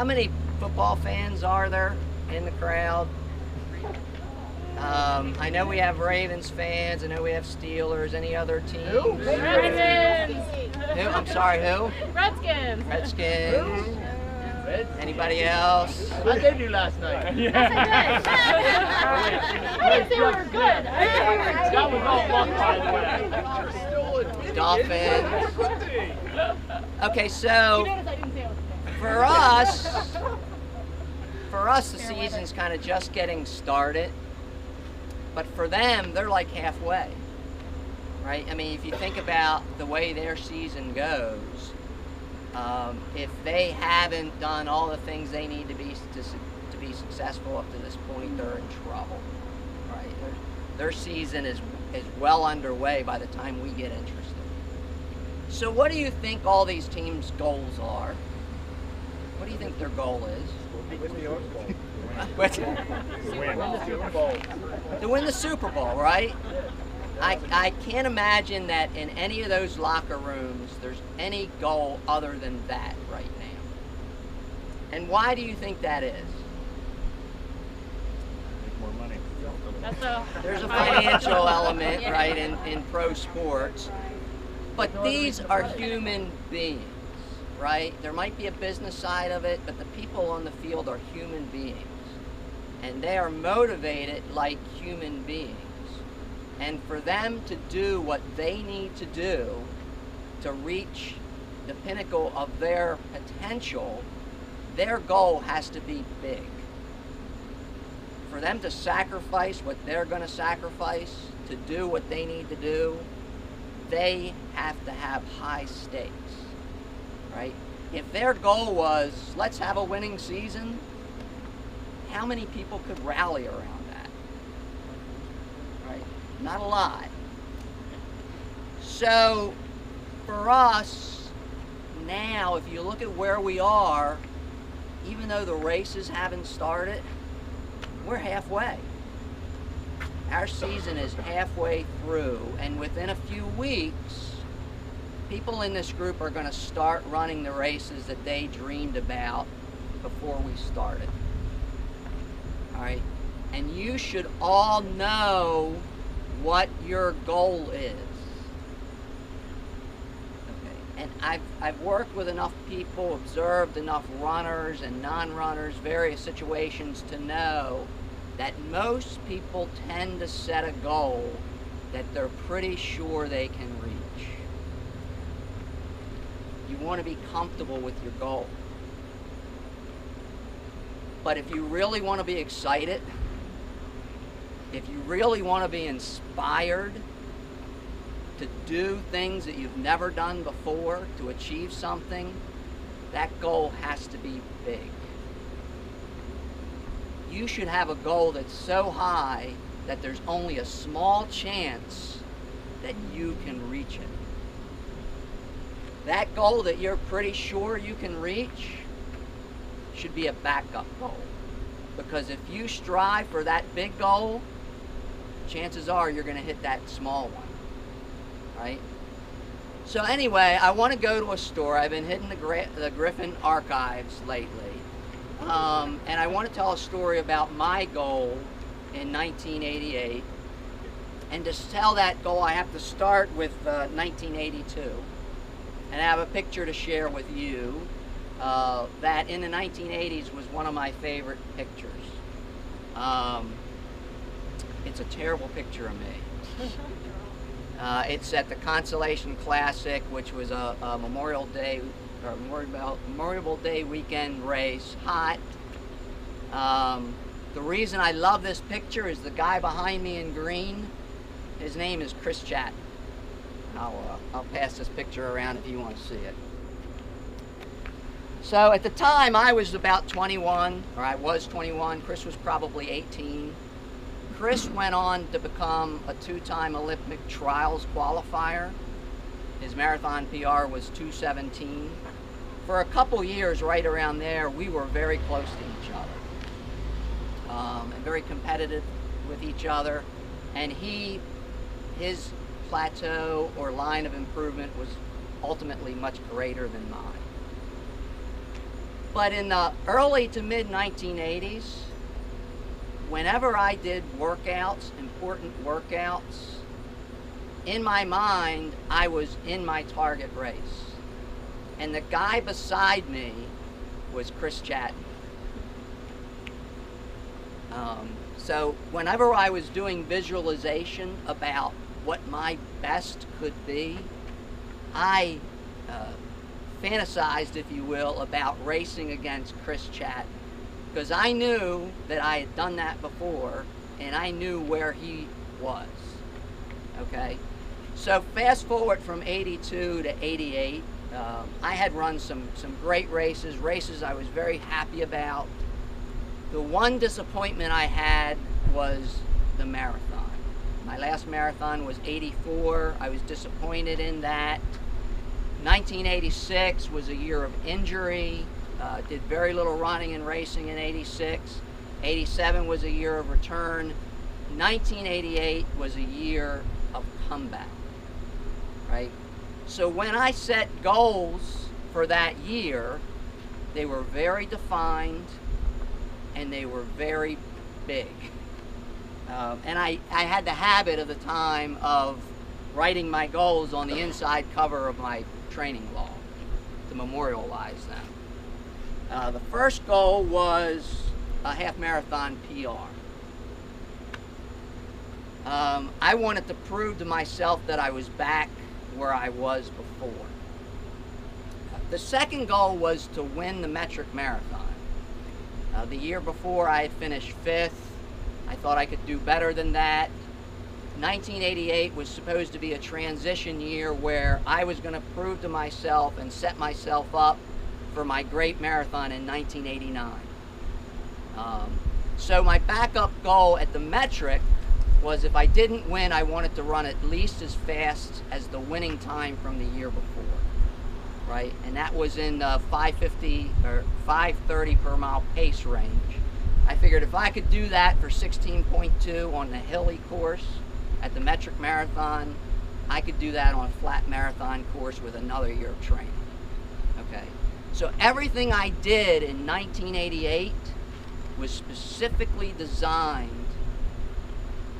How many football fans are there in the crowd? I know we have Ravens fans. I know we have Steelers. Any other teams? Redskins. Who? I'm sorry, who? Redskins. Redskins. Anybody else? How did you last night? Yes, I didn't say we were good. I said we were good. That was all luck, by the way. Dolphins. Okay, You so notice I didn't say I was good. for us, the season's kind of just getting started. But for them, they're like halfway, right? I mean, if you think about the way their season goes, if they haven't done all the things they need to be successful up to this point, they're in trouble, right? Their season is well underway by the time we get interested. So what do you think all these teams' goals are? What do you think their goal is? What? To win the Super Bowl, right? I can't imagine that in any of those locker rooms there's any goal other than that right now. And why do you think that is? Make more money. There's a financial element, right, in pro sports. But these are human beings, right? There might be a business side of it, but the people on the field are human beings. And they are motivated like human beings. And for them to do what they need to do to reach the pinnacle of their potential, their goal has to be big. For them to sacrifice what they're going to sacrifice to do what they need to do, they have to have high stakes, right? If their goal was, let's have a winning season, how many people could rally around that? Right? Not a lot. So for us now, if you look at where we are, even though the races haven't started, we're halfway. Our season is halfway through, and within a few weeks, people in this group are going to start running the races that they dreamed about before we started. All right? And you should all know what your goal is. Okay? And I've worked with enough people, observed enough runners and non-runners, various situations to know that most people tend to set a goal that they're pretty sure they can reach. You want to be comfortable with your goal. But if you really want to be excited, if you really want to be inspired to do things that you've never done before, to achieve something, that goal has to be big. You should have a goal that's so high that there's only a small chance that you can reach it. That goal that you're pretty sure you can reach should be a backup goal. Because if you strive for that big goal, chances are you're going to hit that small one, right? So anyway, I want to go to a story. I've been hitting the Griffin archives lately. And I want to tell a story about my goal in 1988. And to tell that goal, I have to start with 1982. And I have a picture to share with you that in the 1980s was one of my favorite pictures. It's a terrible picture of me. It's at the Consolation Classic, which was a Memorial Day weekend race, hot. The reason I love this picture is the guy behind me in green. His name is Chris Chatton. I'll pass this picture around if you want to see it. So at the time I was about 21, or I was 21. Chris was probably 18. Chris went on to become a two-time Olympic trials qualifier. His marathon PR was 2:17. For a couple years right around there, we were very close to each other. And very competitive with each other. And his plateau or line of improvement was ultimately much greater than mine. But in the early to mid 1980s, whenever I did workouts, important workouts, in my mind, I was in my target race. And the guy beside me was Chris Chatton. So whenever I was doing visualization about what my best could be, I fantasized, if you will, about racing against Chris Chatton, because I knew that I had done that before and I knew where he was. Okay, so fast forward from 82 to 88, I had run some great races I was very happy about. The one disappointment I had was the marathon. My last marathon was 84. I was disappointed in that. 1986 was a year of injury. Did very little running and racing in 86. 87 was a year of return. 1988 was a year of comeback, right? So when I set goals for that year, they were very defined and they were very big. And I had the habit of the time of writing my goals on the inside cover of my training log to memorialize them. The first goal was a half marathon PR. I wanted to prove to myself that I was back where I was before. The second goal was to win the metric marathon. The year before I had finished 5th. I thought I could do better than that. 1988 was supposed to be a transition year where I was going to prove to myself and set myself up for my great marathon in 1989. So my backup goal at the metric was, if I didn't win, I wanted to run at least as fast as the winning time from the year before, right? And that was in the 550 or 530 per mile pace range. I figured if I could do that for 16.2 on the hilly course at the metric marathon, I could do that on a flat marathon course with another year of training. Okay, so everything I did in 1988 was specifically designed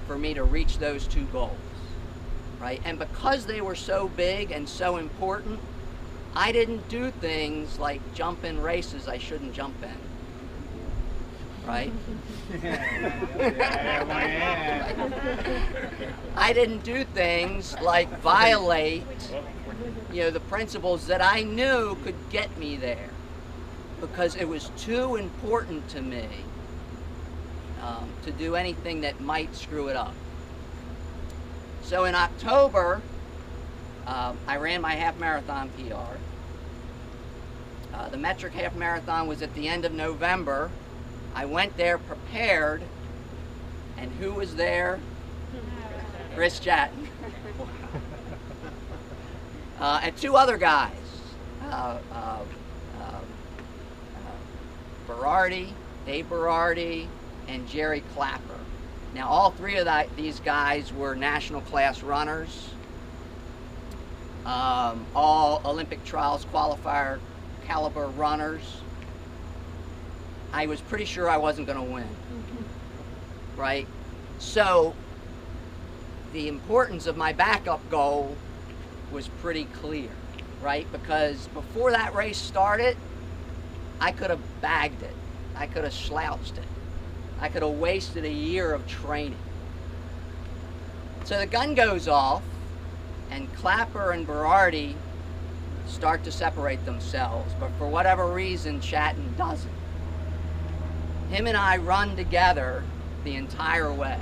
for me to reach those two goals, right? And because they were so big and so important, I didn't do things like jump in races I shouldn't jump in, right? I didn't do things like violate, the principles that I knew could get me there, because it was too important to me to do anything that might screw it up. So in October, I ran my half marathon PR. The metric half marathon was at the end of November. I went there prepared, and who was there? Chris Chatton. And two other guys, Dave Berardi, and Jerry Clapper. Now, all three of these guys were national class runners, all Olympic trials qualifier caliber runners. I was pretty sure I wasn't going to win, right? So the importance of my backup goal was pretty clear, right? Because before that race started, I could have bagged it. I could have slouched it. I could have wasted a year of training. So the gun goes off, and Clapper and Berardi start to separate themselves, but for whatever reason, Chatton doesn't. Him and I run together the entire way.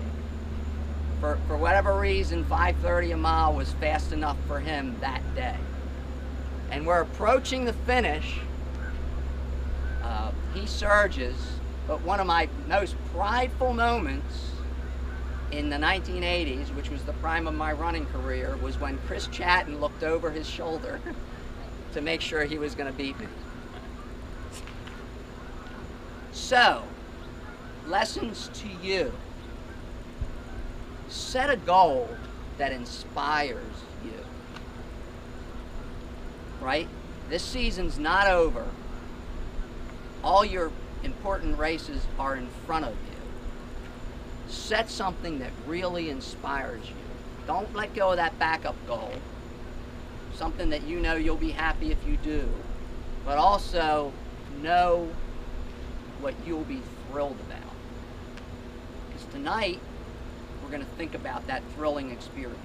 For whatever reason, 5:30 a mile was fast enough for him that day. And we're approaching the finish. He surges, but one of my most prideful moments in the 1980s, which was the prime of my running career, was when Chris Chatton looked over his shoulder to make sure he was going to beat me. So, lessons to you. Set a goal that inspires you, right? This season's not over. all your important races are in front of you. Set something that really inspires you. Don't let go of that backup goal. Something that you know you'll be happy if you do. But also know what you'll be thrilled about. Because tonight, we're going to think about that thrilling experience.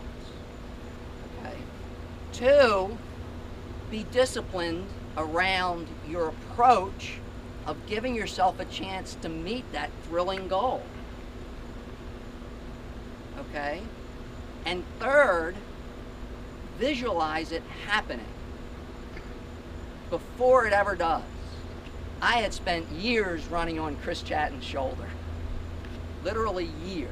Okay? 2, be disciplined around your approach of giving yourself a chance to meet that thrilling goal. Okay? And 3rd, visualize it happening before it ever does. I had spent years running on Chris Chatton's shoulder. Literally years.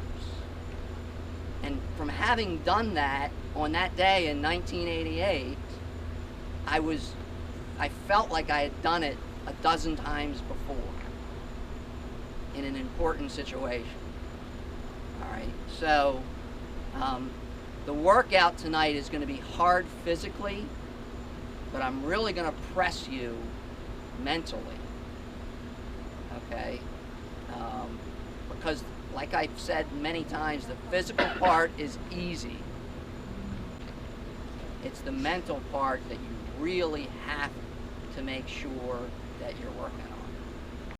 And from having done that on that day in 1988, I felt like I had done it a dozen times before in an important situation. All right, so the workout tonight is going to be hard physically, but I'm really going to press you mentally, okay? Because like I've said many times, the physical part is easy. It's the mental part that you really have to make sure that you're working on.